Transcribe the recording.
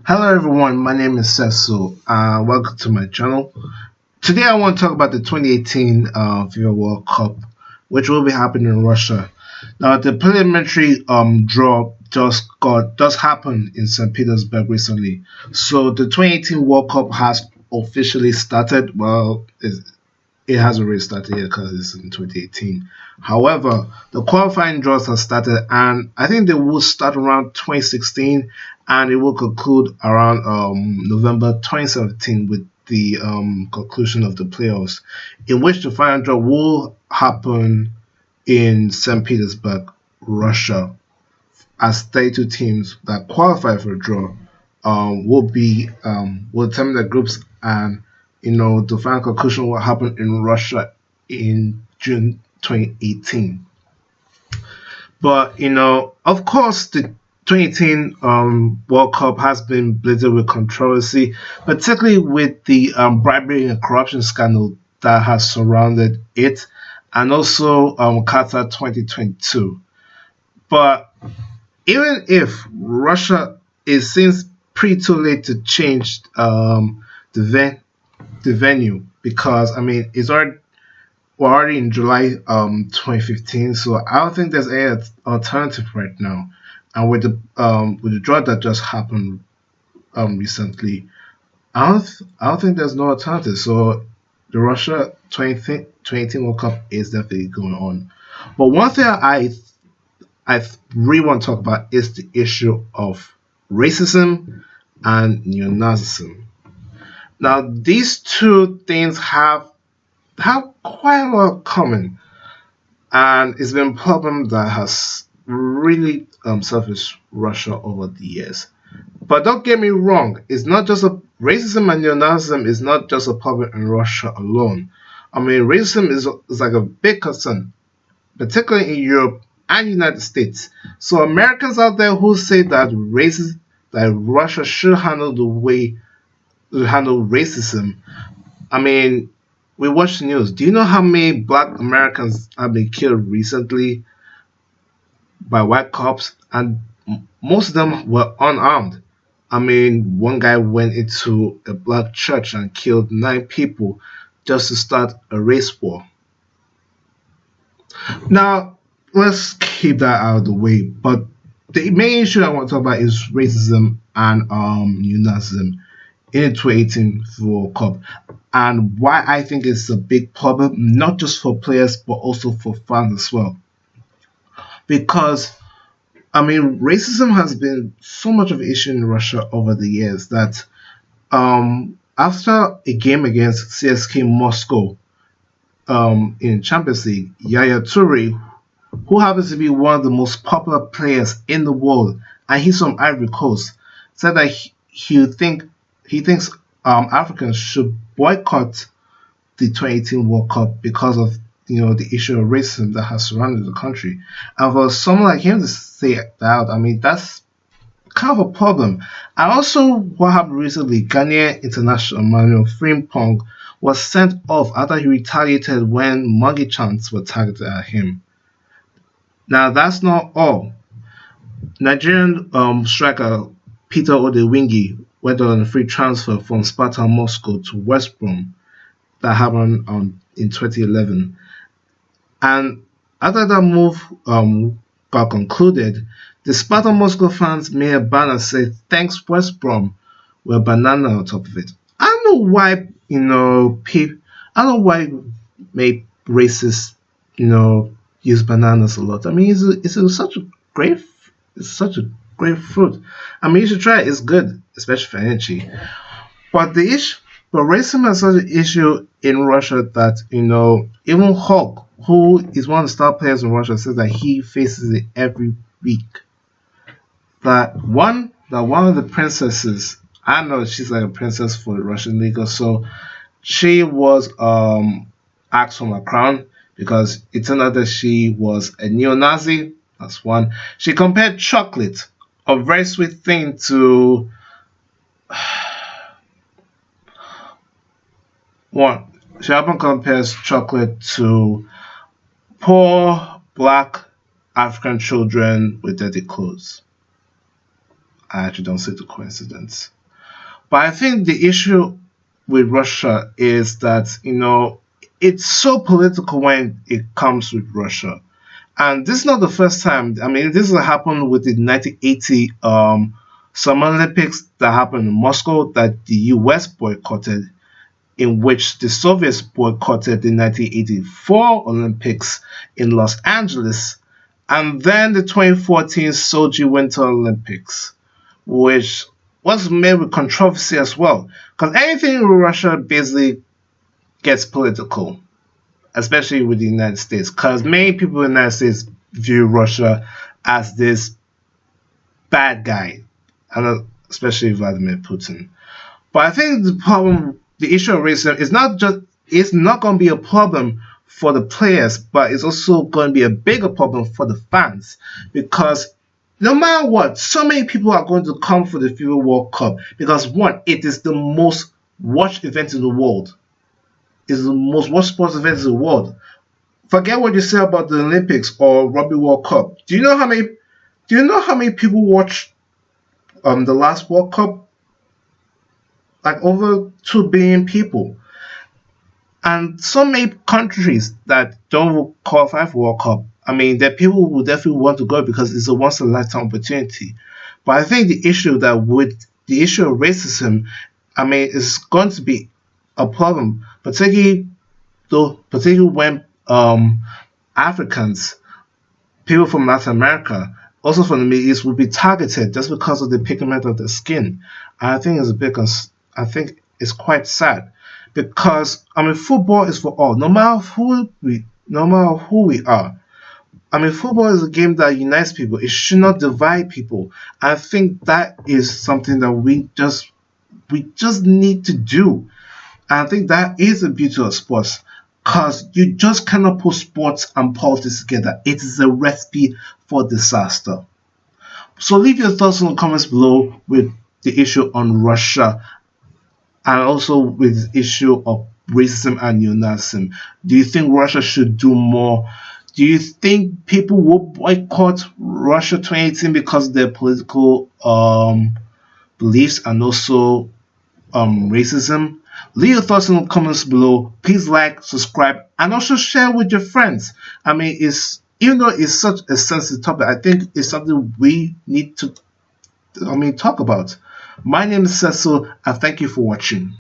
Hello everyone, my name is Cecil. Welcome to my channel. Today I want to talk about the 2018 FIFA World Cup, which will be happening in Russia. Now the preliminary draw just happened in St. Petersburg recently. So the 2018 World Cup has officially started. Well, it hasn't really started yet because it's in 2018. However, the qualifying draws have started, and I think they will start around 2016, and it will conclude around November 2017 with the conclusion of the playoffs, in which the final draw will happen in St. Petersburg, Russia, as 32 teams that qualify for the draw will determine the groups, and the final conclusion will happen in Russia in June 2018. But of course, the 2018 World Cup has been blizzard with controversy, particularly with the bribery and corruption scandal that has surrounded it, and also Qatar 2022. But even if Russia is since pretty too late to change the venue, because I mean we're already in July 2015, so I don't think there's any alternative right now. And with the draw that just happened recently, I don't think there's no alternative. So the Russia 2018 World Cup is definitely going on. But one thing I really want to talk about is the issue of racism and neo-Nazism. Now, these two things have quite a lot common, and it's been a problem that has really surfaced Russia over the years. But don't get me wrong, it's not just a racism and neo-Nazism is not just a problem in Russia alone. I mean, racism is like a big concern, particularly in Europe and United States. So Americans out there who say that Russia should handle the way to handle racism. I mean, we watch the news. Do you know how many black Americans have been killed recently by white cops? And most of them were unarmed. I mean, one guy went into a black church and killed 9 people just to start a race war. Now, let's keep that out of the way. But the main issue I want to talk about is racism and neo-Nazism in the 2018 World Cup, and why I think it's a big problem, not just for players but also for fans as well. Because I mean, racism has been so much of an issue in Russia over the years that after a game against CSK Moscow in Champions League, Yaya Toure, who happens to be one of the most popular players in the world, and he's from Ivory Coast, said that he thinks Africans should boycott the 2018 World Cup because of the issue of racism that has surrounded the country. And for someone like him to say that out, I mean, that's kind of a problem. And also, what happened recently, Ghanaian international Manuel Frimpong was sent off after he retaliated when monkey chants were targeted at him. Now, that's not all. Nigerian striker Peter Odewingie went on a free transfer from Sparta Moscow to West Brom. That happened in 2011. And after that move got concluded, the Sparta Moscow fans made a banner saying "Thanks West Brom" with a banana on top of it. I don't know why I don't know why make racists use bananas a lot. I mean, it's such a great fruit. I mean, you should try it. It's good, especially for energy. But racism is such an issue in Russia that even Hulk, who is one of the star players in Russia, says that he faces it every week. That one of the princesses, I know she's like a princess for the Russian league, so she was asked for a crown because it turned out that she was a neo-Nazi. That's one. She compared chocolate, a very sweet thing, to one. She often compares chocolate to poor black African children with dirty clothes. I actually don't see the coincidence. But I think the issue with Russia is that, it's so political when it comes with Russia. And this is not the first time. I mean, this has happened with the 1980 Summer Olympics that happened in Moscow that the US boycotted, in which the Soviets boycotted the 1984 Olympics in Los Angeles, and then the 2014 Sochi Winter Olympics, which was made with controversy as well. Because anything in Russia basically gets political, especially with the United States, because many people in the United States view Russia as this bad guy, and especially Vladimir Putin. But I think the issue of racism is it's not going to be a problem for the players, but it's also going to be a bigger problem for the fans, because no matter what, so many people are going to come for the FIFA World Cup because one, it is the most watched event in the world. It's the most watched sports event in the world. Forget what you say about the Olympics or Rugby World Cup. Do you know how many people watch the last World Cup? Like over 2 billion people. And so many countries that don't qualify for World Cup, I mean, there are people who definitely want to go because it's a once in a lifetime opportunity. But I think the issue of racism, I mean, is going to be a problem, particularly when Africans, people from Latin America, also from the Middle East, will be targeted just because of the pigment of their skin. And I think I think it's quite sad because I mean, football is for all, no matter who we are. I mean, football is a game that unites people. It should not divide people. I think that is something that we just need to do. And I think that is the beauty of sports. Because you just cannot put sports and politics together. It is a recipe for disaster. So leave your thoughts in the comments below with the issue on Russia and also with the issue of racism and neo-Nazism. Do you think Russia should do more? Do you think people will boycott Russia 2018 because of their political beliefs and also racism? Leave your thoughts in the comments below. Please like, subscribe, and also share with your friends. I mean, even though it's such a sensitive topic, I think it's something we need to talk about. My name is Cecil, and thank you for watching.